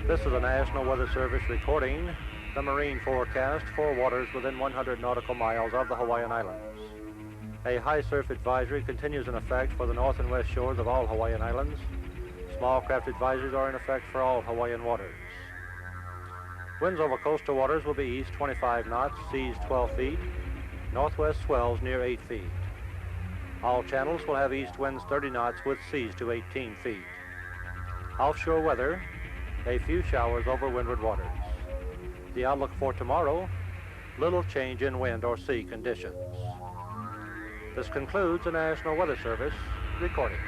This is the National Weather Service recording the marine forecast for waters within 100 nautical miles of the Hawaiian Islands. A high surf advisory continues in effect for the north and west shores of all Hawaiian Islands. Small craft advisories are in effect for all Hawaiian waters. Winds over coastal waters will be east 25 knots, seas 12 feet, northwest swells near 8 feet. All channels will have east winds 30 knots with seas to 18 feet. Offshore weather, a few showers over windward waters. The outlook for tomorrow, little change in wind or sea conditions. This concludes the National Weather Service recording.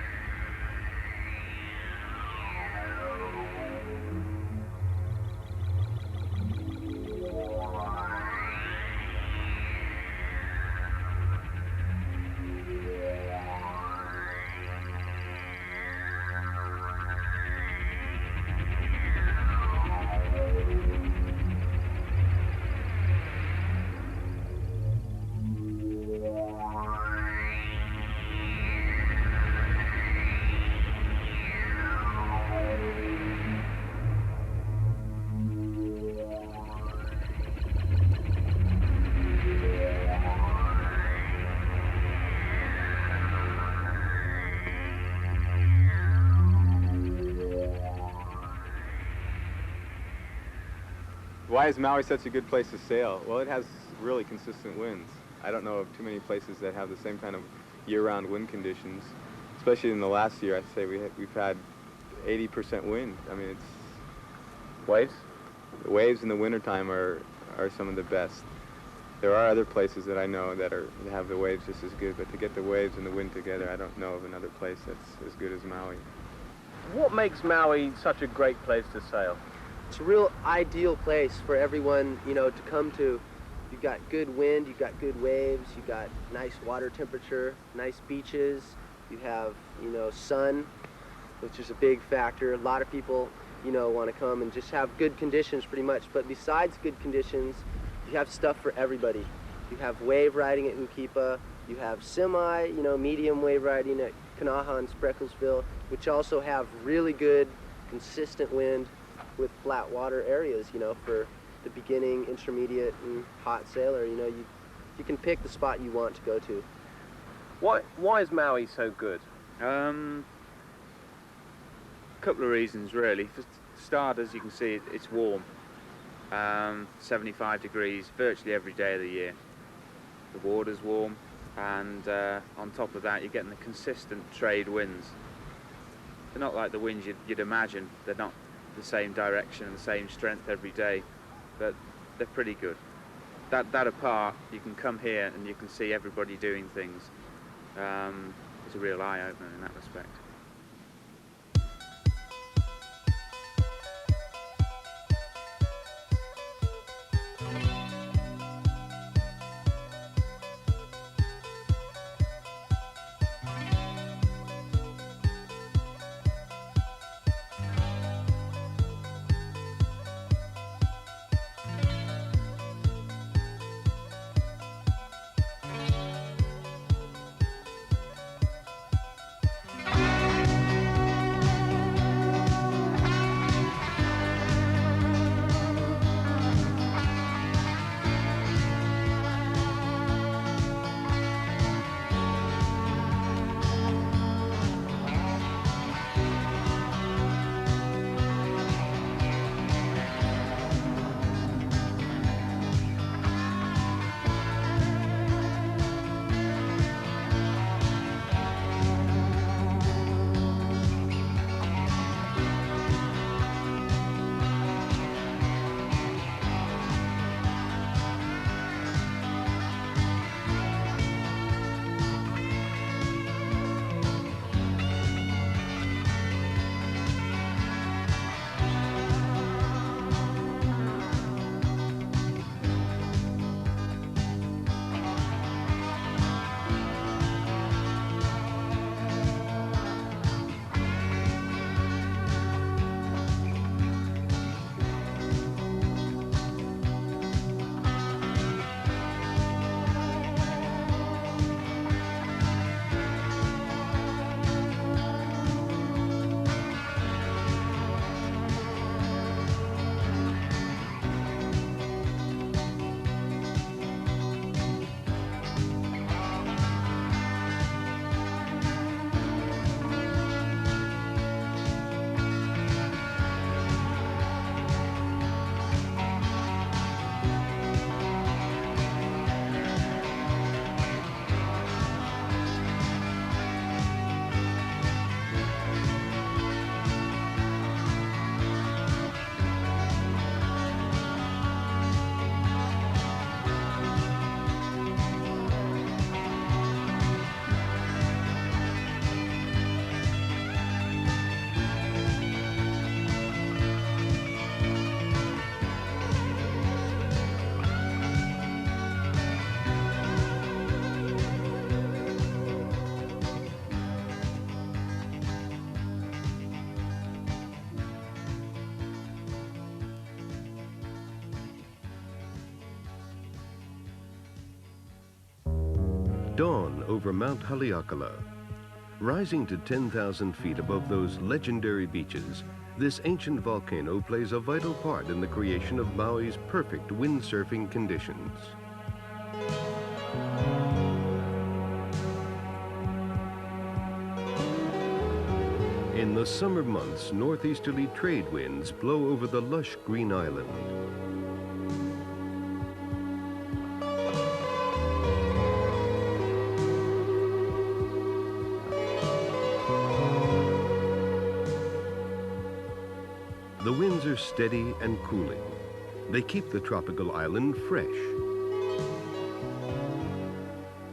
Why is Maui such a good place to sail? Well, it has really consistent winds. I don't know of too many places that have the same kind of year-round wind conditions. Especially in the last year, I'd say we've had 80% wind. I mean, it's... Waves? The waves in the wintertime are some of the best. There are other places that I know that have the waves just as good, but to get the waves and the wind together, I don't know of another place that's as good as Maui. What makes Maui such a great place to sail? It's a real ideal place for everyone, to come to. You've got good wind, you've got good waves, you've got nice water temperature, nice beaches, you have, sun, which is a big factor. A lot of people, want to come and just have good conditions pretty much. But besides good conditions, you have stuff for everybody. You have wave riding at Hookipa, you have semi, medium wave riding at Kanaha and Sprecklesville, which also have really good, consistent wind with flat water areas, for the beginning, intermediate, and hot sailor. You can pick the spot you want to go to. Why is Maui so good? Couple of reasons, really. For starters, you can see it's warm. 75 degrees virtually every day of the year. The water's warm, and on top of that, you're getting the consistent trade winds. They're not like the winds you'd imagine. They're not the same direction and the same strength every day, but they're pretty good. That apart, you can come here and you can see everybody doing things. It's a real eye-opener in that respect. Dawn over Mount Haleakala. Rising to 10,000 feet above those legendary beaches, this ancient volcano plays a vital part in the creation of Maui's perfect windsurfing conditions. In the summer months, northeasterly trade winds blow over the lush green island. The winds are steady and cooling. They keep the tropical island fresh.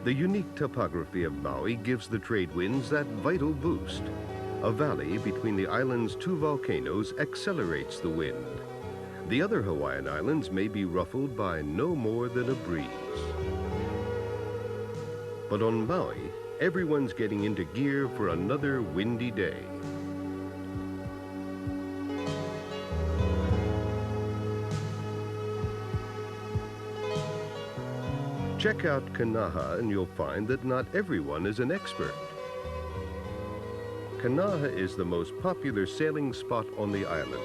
The unique topography of Maui gives the trade winds that vital boost. A valley between the island's two volcanoes accelerates the wind. The other Hawaiian islands may be ruffled by no more than a breeze. But on Maui, everyone's getting into gear for another windy day. Check out Kanaha and you'll find that not everyone is an expert. Kanaha is the most popular sailing spot on the island.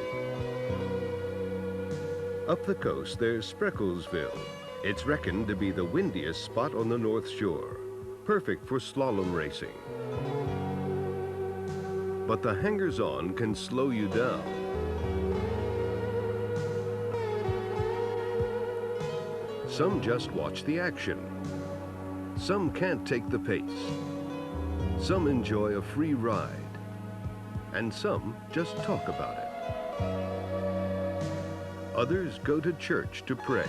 Up the coast, there's Sprecklesville. It's reckoned to be the windiest spot on the North Shore, perfect for slalom racing. But the hangers-on can slow you down. Some just watch the action. Some can't take the pace. Some enjoy a free ride. And some just talk about it. Others go to church to pray.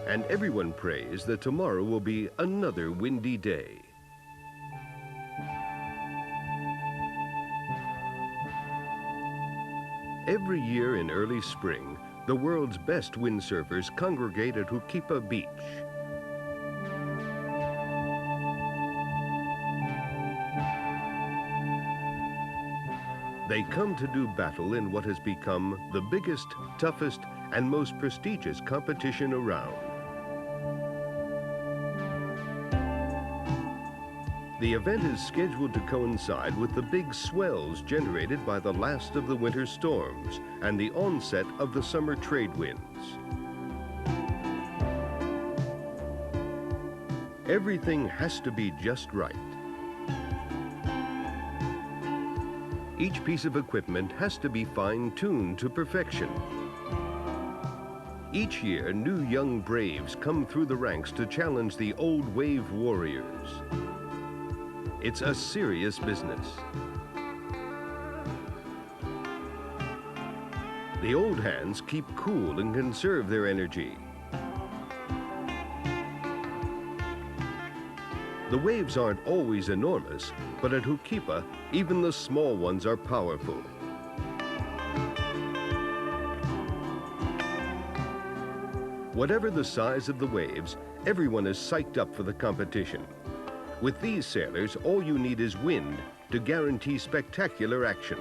And everyone prays that tomorrow will be another windy day. Every year in early spring, the world's best windsurfers congregate at Hookipa Beach. They come to do battle in what has become the biggest, toughest, and most prestigious competition around. The event is scheduled to coincide with the big swells generated by the last of the winter storms and the onset of the summer trade winds. Everything has to be just right. Each piece of equipment has to be fine-tuned to perfection. Each year, new young braves come through the ranks to challenge the old wave warriors. It's a serious business. The old hands keep cool and conserve their energy. The waves aren't always enormous, but at Hookipa, even the small ones are powerful. Whatever the size of the waves, everyone is psyched up for the competition. With these sailors, all you need is wind to guarantee spectacular action.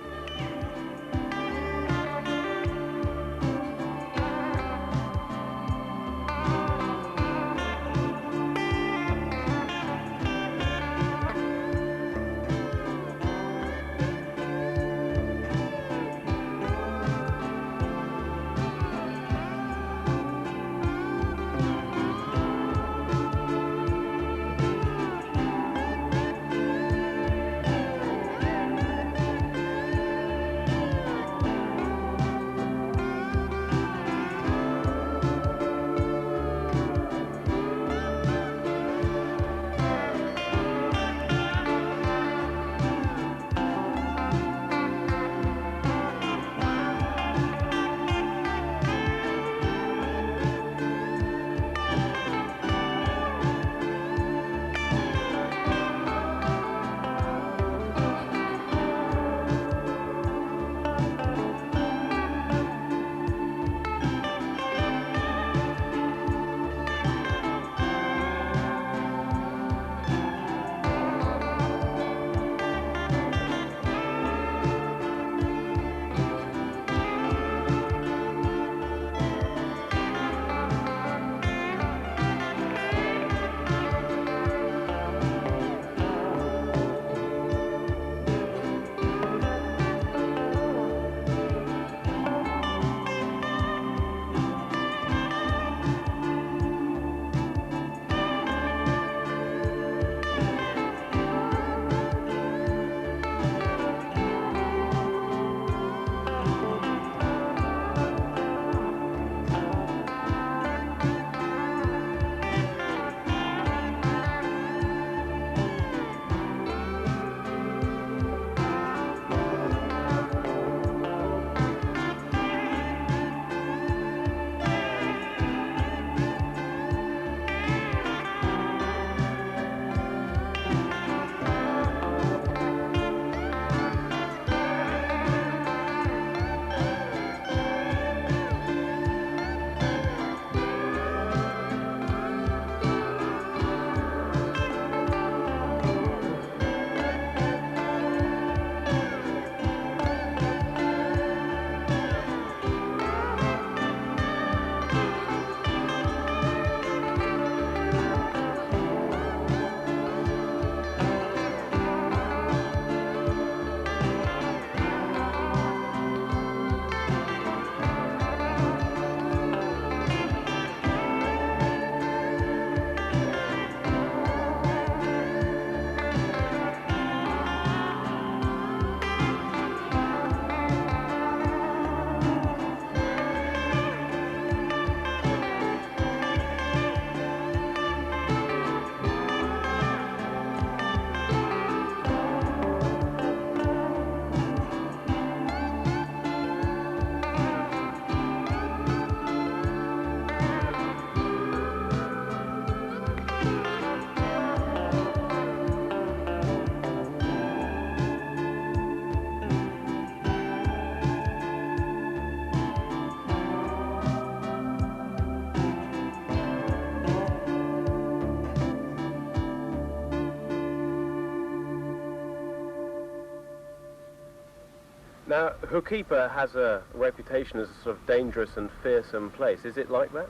Now, Hookipa has a reputation as a sort of dangerous and fearsome place. Is it like that?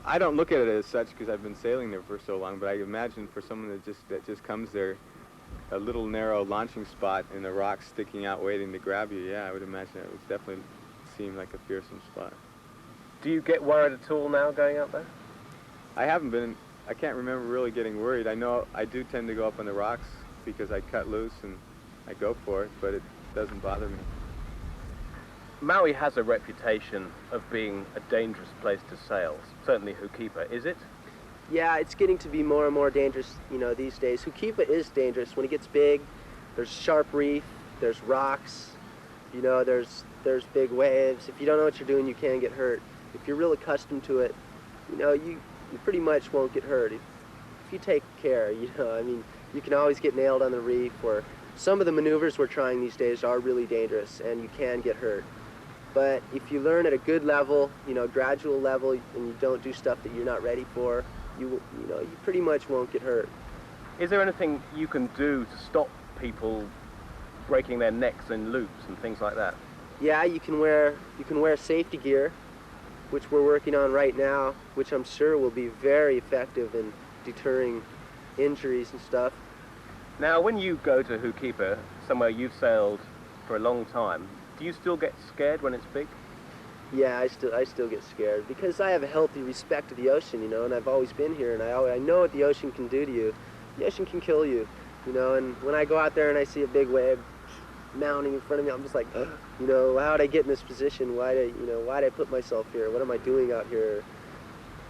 I don't look at it as such because I've been sailing there for so long, but I imagine for someone that just comes there, a little narrow launching spot and a rock sticking out waiting to grab you, yeah, I would imagine it would definitely seem like a fearsome spot. Do you get worried at all now going out there? I haven't been, I can't remember really getting worried. I know I do tend to go up on the rocks because I cut loose and I go for it, but it doesn't bother me. Maui has a reputation of being a dangerous place to sail, certainly Hookipa. Is it? Yeah, it's getting to be more and more dangerous, you know, these days. Hookipa is dangerous. When it gets big, there's sharp reef, there's rocks, you know, there's big waves. If you don't know what you're doing, you can get hurt. If you're real accustomed to it, you know, you pretty much won't get hurt if you take care, you know. I mean, you can always get nailed on the reef, or some of the maneuvers we're trying these days are really dangerous and you can get hurt. But if you learn at a good level, you know, gradual level, and you don't do stuff that you're not ready for, you know, you pretty much won't get hurt. Is there anything you can do to stop people breaking their necks in loops and things like that? Yeah, you can wear safety gear, which we're working on right now, which I'm sure will be very effective in deterring injuries and stuff. Now, when you go to Hookipa, somewhere you've sailed for a long time, do you still get scared when it's big? Yeah, I still get scared because I have a healthy respect to the ocean, you know, and I've always been here, and I know what the ocean can do to you. The ocean can kill you, you know, and when I go out there and I see a big wave mounting in front of me, I'm just like, you know, how'd I get in this position? Why'd I put myself here? What am I doing out here?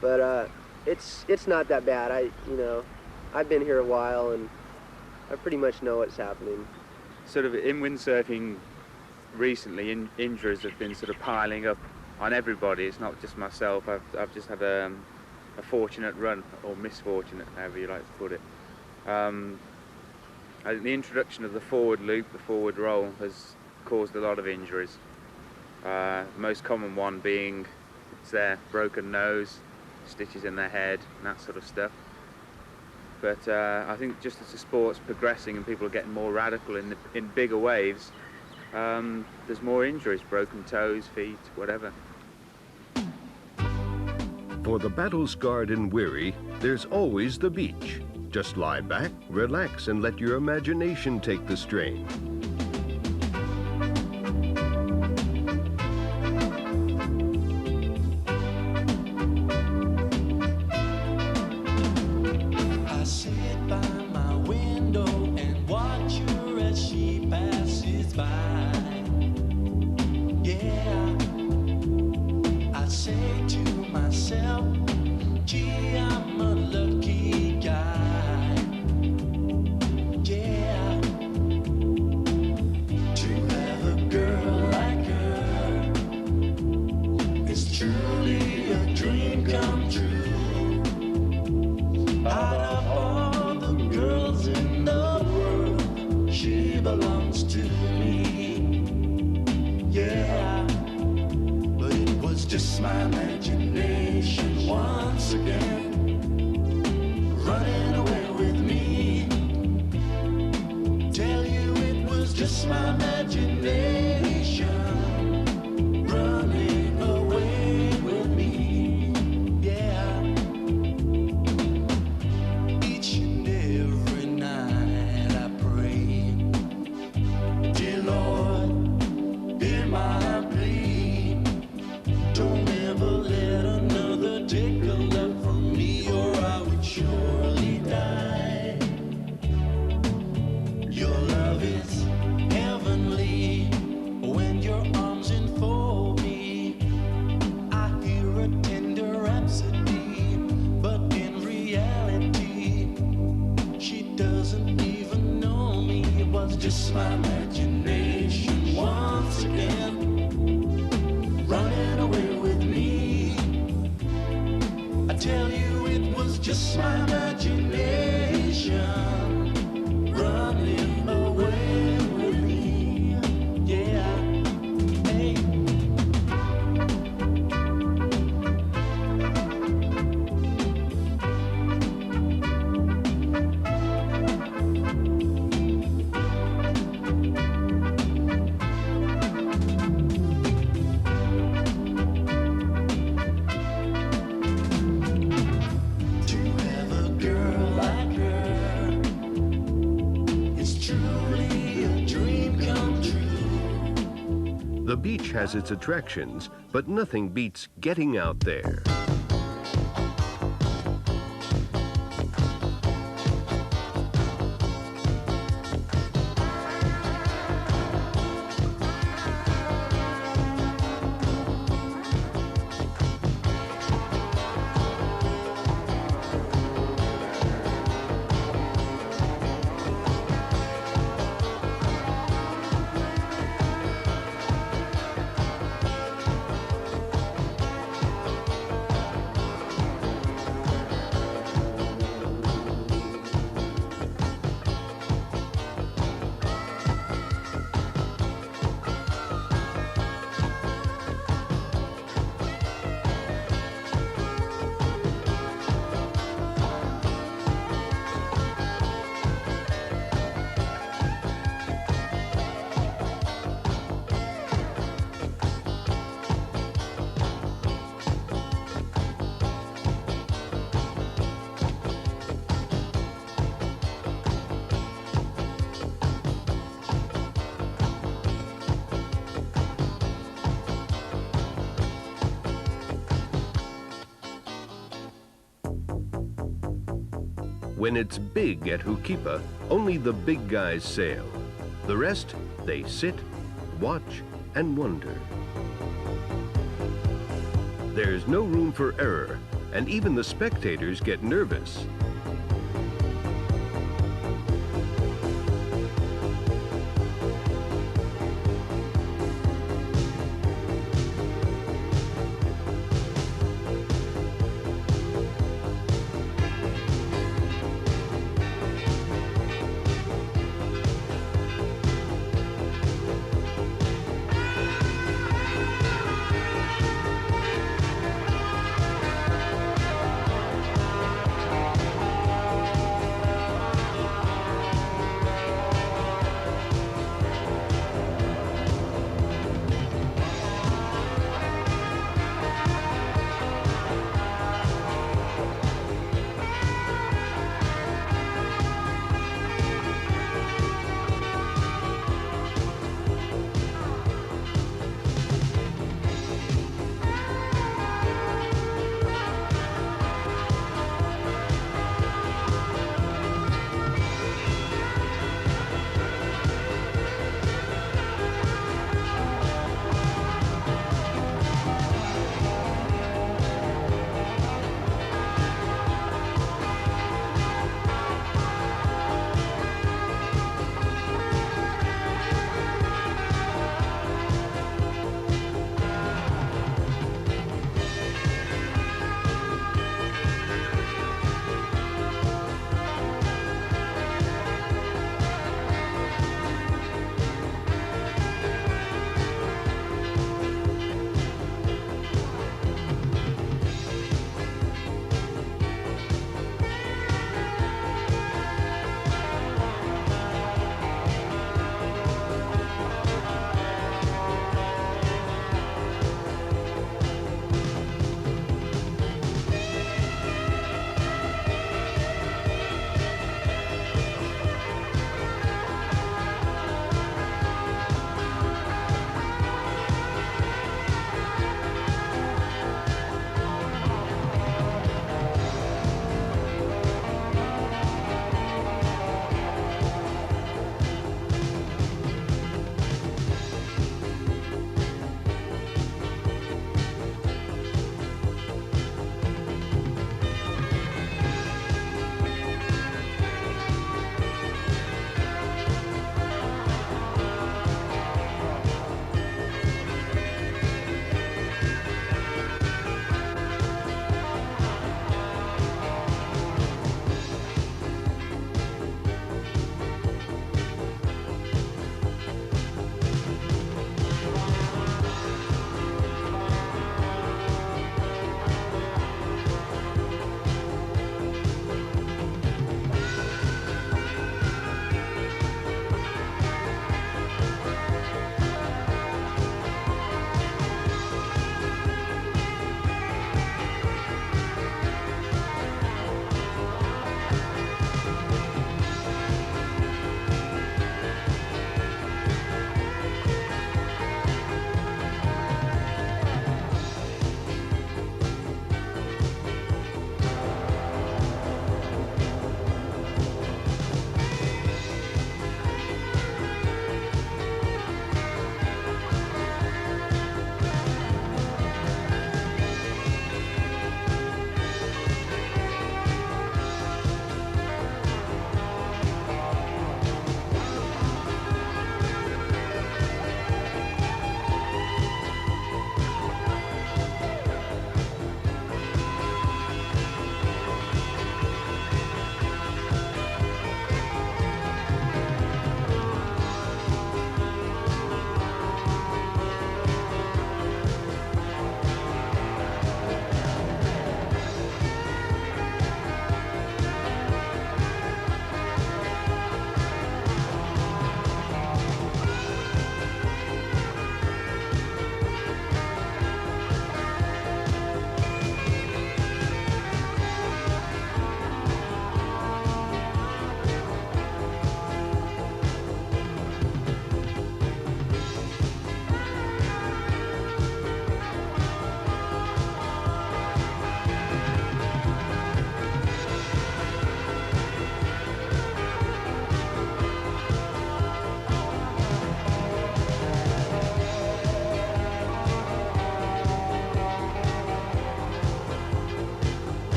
But it's not that bad. I've been here a while, and I pretty much know what's happening. Sort of in windsurfing recently, injuries have been sort of piling up on everybody. It's not just myself. I've just had a fortunate run, or misfortunate, however you like to put it. I think the introduction of the forward loop, the forward roll, has caused a lot of injuries. The most common one being it's their broken nose, stitches in their head, and that sort of stuff. But I think just as the sport's progressing and people are getting more radical in bigger waves, there's more injuries, broken toes, feet, whatever. For the battle-scarred and weary, there's always the beach. Just lie back, relax, and let your imagination take the strain. I sit by my window and watch her as she passes by. Yeah, I say to myself, gee, I'm a lucky guy. Yeah, to have a girl like her is truly a dream come true. Out of all the girls in the world, she belongs to me. Yeah, but it was just my imagination once again, running away with me. Tell you it was just my imagination, running away with me. Yeah. Each and every night I pray, dear Lord, hear my plea. Don't ever let another take a love from me, or I would surely die. Your love is heavenly when your arms enfold me. I hear a tender rhapsody, but in reality, she doesn't even know me. It was just my imagination once again, running away with me. I tell you it was just my imagination, running away with me. Yeah, hey. The beach has its attractions, but nothing beats getting out there. When it's big at Hookipa, only the big guys sail. The rest, they sit, watch, and wonder. There's no room for error, and even the spectators get nervous.